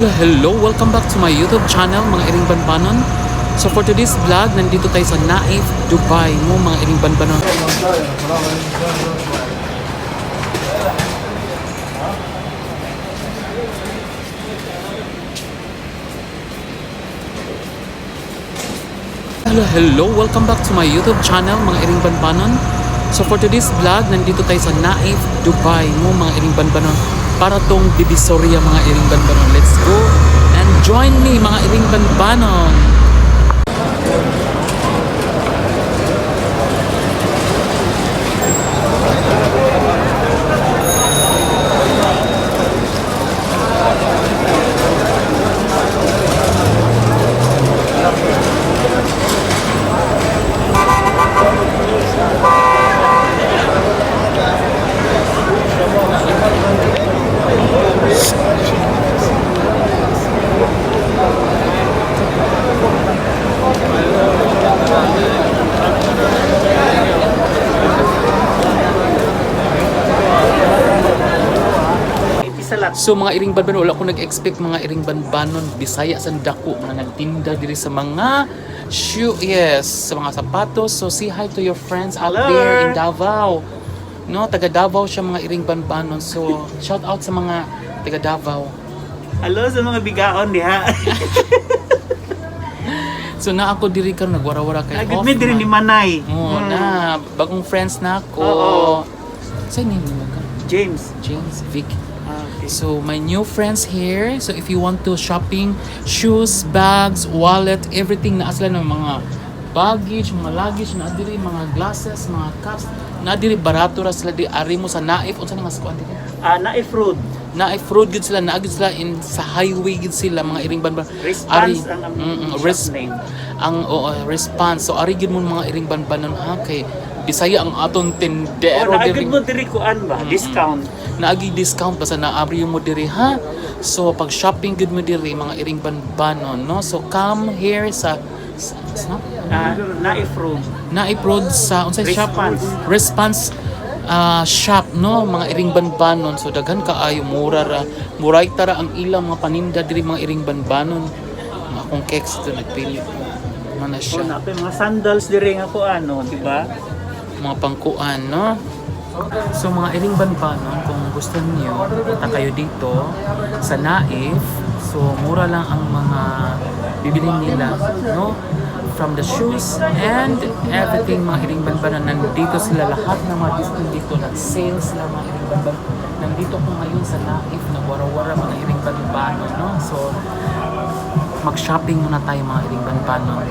Hello! Welcome back to my YouTube channel, mga iring banbanon. So for today's vlog, nandito tayo sa Naïf, Dubai mo, mga iring banbanon. Hello! Welcome back to my YouTube channel, mga iring banbanon. So for today's vlog, nandito tayo sa Naïf, Dubai mo, mga iring banbanon. Para tong Divisoria, mga iring banbanon. Let's go and join me, mga iring banbanon. So mga iring banbanon, wala ko nag-expect mga iring banbanon, Bisaya sa dako, mga nagtinda diri sa mga shoe, yes, sa mga sapatos. So say hi to your friends out there in Davao. No, taga Davao siya, mga iring banbanon. So shout out sa mga taga Davao. Hello sa mga bigaon diha. So na ako diri karon nagwara-wara kay Agad mi diri ni Manay. Na bagong friends na ako. Oo. Say name mo ka? James. James, Vic. Okay. So my new friends here. So if you want to shopping, shoes, bags, wallet, everything na asla ng mga baggage, mga luggage, na diri mga glasses, mga cups, na diri barato ra sila di ari mo sa Naïf unsa nga sa kuan dito? Naïf Road. Naïf Road gid sila, naagid sila in sa highway gid sila, mga iring banban. Response ang shop name. Ang response. So ari gid mo mga iring banbanon ha kay Bisaya ang aton tindero diri. Mo diri kuan ba? Discount. Naagi discount basta naabri mo diri ha. So pag shopping gid mo diri mga iring banbanon, no? So come here sa Naïf Road. Naïf Road sa unsay shop? Response shop, no, mga iring banbanon. So daghan kaayo mura ra, muray tara ang ilang mga paninda diri, mga iring banbanon. Mga akong keks to nagpili mana siya. Nape mga sandals diri nga kuan, no, di ba? Mga pangkuan, no. So mga iring banbanon, kung gusto niyo punta kayo dito sa Naïf. So mura lang ang mga bibilhin nila, no, from the shoes and everything. Mga iring banbanon, nandito sila, lahat ng mga discount dito, nag-sale sila, mga iring banbanon. Nandito ko ngayon sa Naïf, nagwara-wara mga iring banbanon, no. So mag-shopping muna tayo, mga iring banbanon.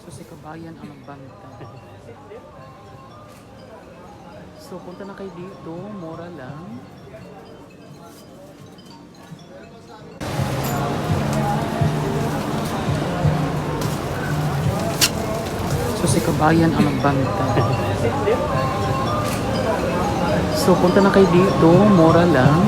So si kabayan ang magbanta. So punta na kayo dito, mura lang. So si kabayan ang magbanta. So punta na kayo dito, mura lang.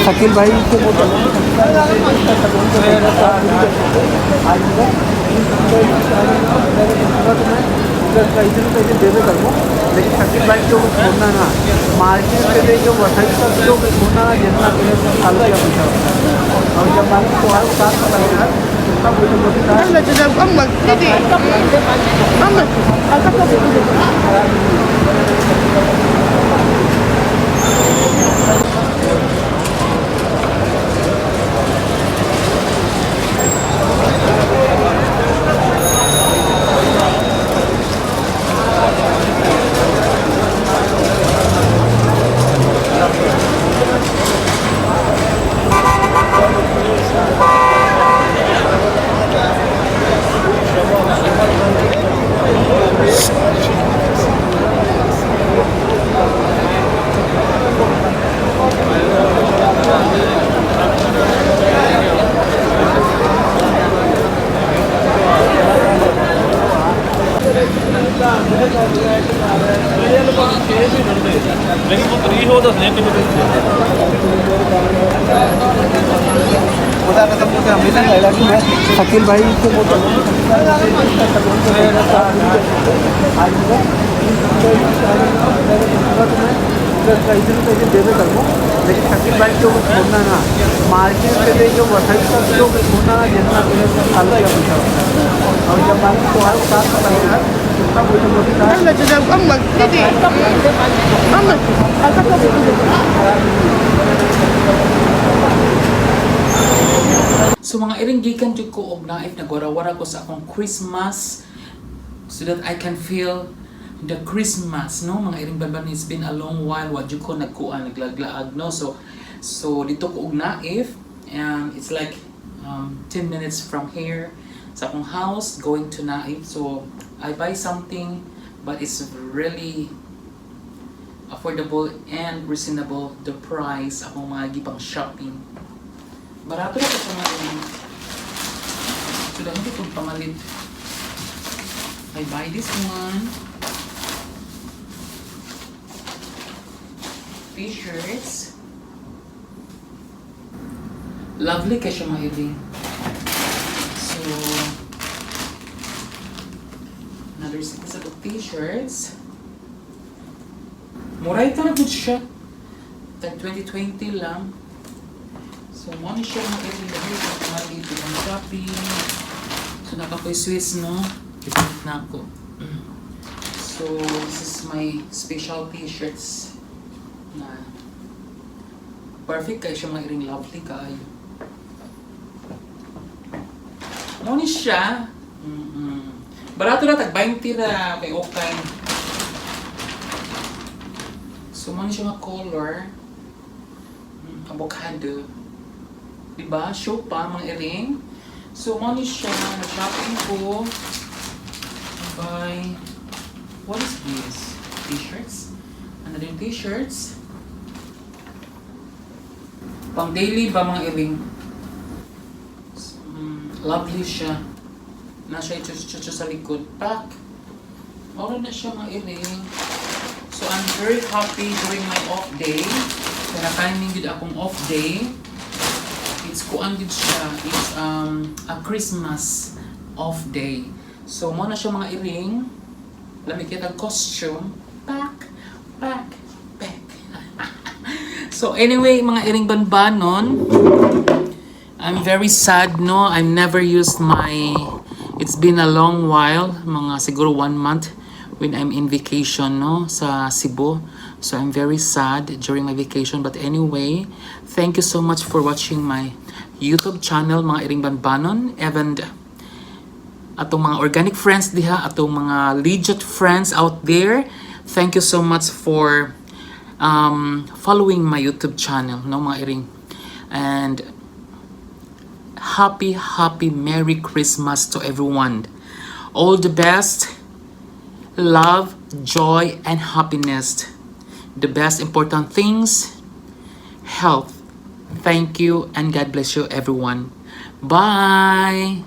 Shakeel भाई को पैसे देवे करो, लेकिन शकील भाई को छोड़ना ना, मार्केट से जो वसई तक जो छोड़ना ना, जितना चालू किया पैसा और जब मार्केट को हर साथ पता शकील भाई को पैसे देवे करो लेकिन शकील भाई को छोड़ना ना मार्केट पे दे जो वसई तक जो छोड़ना ना जितना चालू किया पैसा और जब मालिक को हर साथ लगेगा उतना पैसा बोलता है So mga iring gikan jud ko og naif nagwara-wara ko sa akong Christmas so that I can feel the Christmas, no? Mga iring banban, it's been a long while wa jud ko nagkuan naglaglaag, no? So dito ko og naif and it's like 10 minutes from here sa akong house going to Naif. So I buy something but it's really affordable and reasonable the price akong mga gipang shopping. Barato na ito sa mga rin. So dahil hindi kong pamalit. I buy this one. T-shirts. Lovely kaya siya mga rin. So another set of t-shirts. Muray ito na good siya. Tag 2020 lang. So, money siya mga irin dahil sa mali ito ang shopping. So, nakapoy Swiss, no? Ipinit na ako. So, this is my special t-shirts na perfect kayo siya mga iring lovely kayo. Money siya. Barato na, tag 20 na kay okay. So, money siya mga color. Avocado. Diba? Show pa, mga iring. So, money siya. Nag-shopping ko. Buy. What is this? T-shirts? Ano din t-shirts? Pang daily ba, mga iring? Lovely siya. Nasa ito sa likod. Pack. Oras na siya, mga iring. So, I'm very happy during my off day. Kaya timing yun akong off day. It's kuan gid siya. It's a Christmas off day. So mo na siya mga iring. Lami kita costume. Pack. So anyway, mga iring banbanon. I'm very sad, no. I've never used my. It's been a long while, mga siguro 1 month when I'm in vacation, no, sa Cebu. So I'm very sad during my vacation. But anyway, thank you so much for watching my YouTube channel, mga iring banbanon. And atong mga organic friends diha, atong mga legit friends out there, thank you so much for following my YouTube channel, no, mga iring. And happy Merry Christmas to everyone. All the best, love, joy, and happiness. The best important things, health. Thank you and God bless you everyone. Bye!